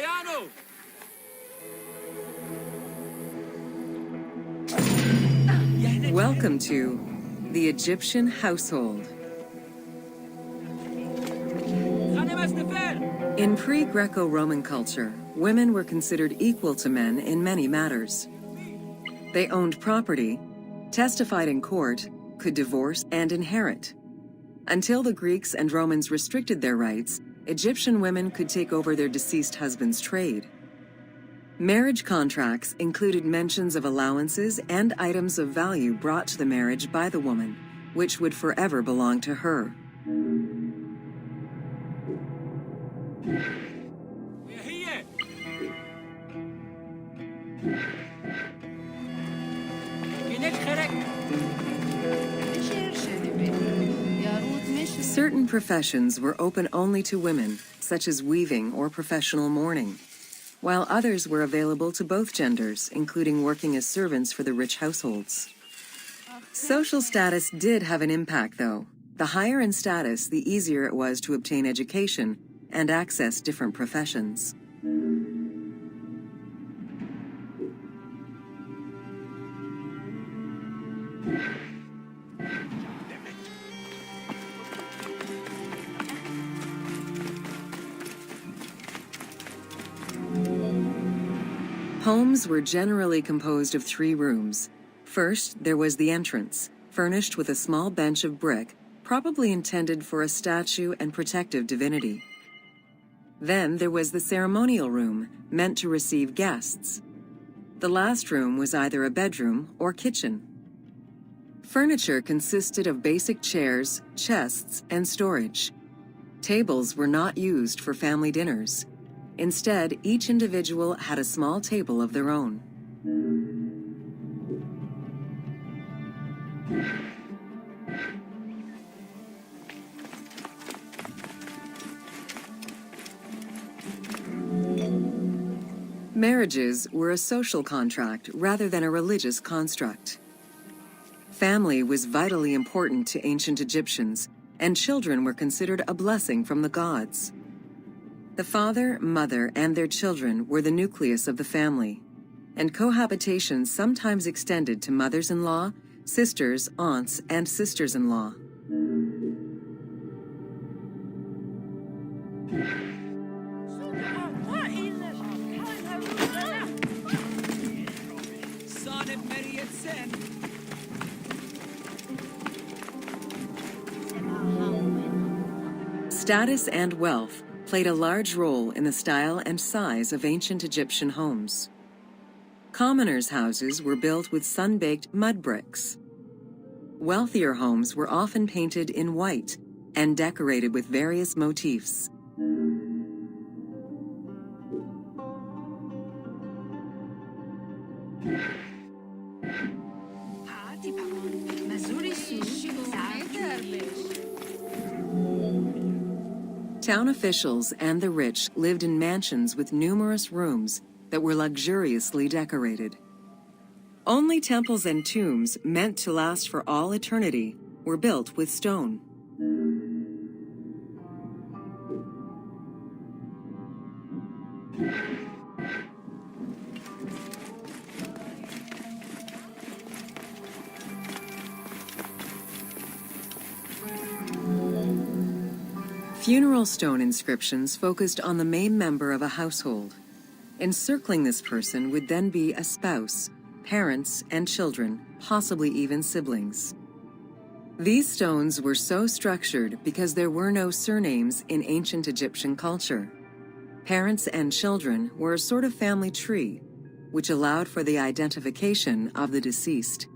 Piano! Welcome to the Egyptian household. In pre-Greco-Roman culture, women were considered equal to men in many matters. They owned property, testified in court, could divorce and inherit. Until the Greeks and Romans restricted their rights, Egyptian women could take over their deceased husband's trade. Marriage contracts included mentions of allowances and items of value brought to the marriage by the woman, which would forever belong to her. Certain professions were open only to women, such as weaving or professional mourning, while others were available to both genders, including working as servants for the rich households. Social status did have an impact, though. The higher in status, the easier it was to obtain education and access different professions. Homes were generally composed of 3 rooms. First, there was the entrance, furnished with a small bench of brick, probably intended for a statue and protective divinity. Then there was the ceremonial room, meant to receive guests. The last room was either a bedroom or kitchen. Furniture consisted of basic chairs, chests, and storage. Tables were not used for family dinners. Instead, each individual had a small table of their own. Marriages were a social contract rather than a religious construct. Family was vitally important to ancient Egyptians, and children were considered a blessing from the gods. The father, mother, and their children were the nucleus of the family, and cohabitation sometimes extended to mothers-in-law, sisters, aunts, and sisters-in-law. Status and wealth played a large role in the style and size of ancient Egyptian homes. Commoners' houses were built with sun-baked mud bricks. Wealthier homes were often painted in white and decorated with various motifs. Town officials and the rich lived in mansions with numerous rooms that were luxuriously decorated. Only temples and tombs meant to last for all eternity were built with stone. Funeral stone inscriptions focused on the main member of a household. Encircling this person would then be a spouse, parents, and children, possibly even siblings. These stones were so structured because there were no surnames in ancient Egyptian culture. Parents and children were a sort of family tree, which allowed for the identification of the deceased.